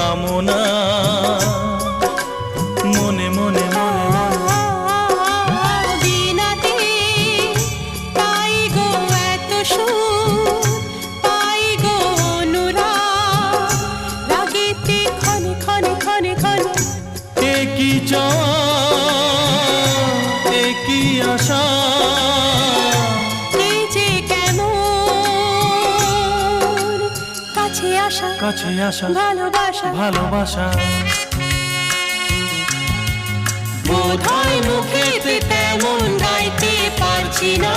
কামনা মনে মনে বিনাতে পাই গো এত সুর, পাই গো অনুরাগ, রাগেতে ক্ষণে ক্ষণে ক্ষণে ক্ষণে একই চাওয়া একই আশা, এই যে কেমন কাছে আসা কাছে আসা ভালোবাসা ভালোবাসা। বোধহয় মুখেতে তেমন গাইতে পারছি না।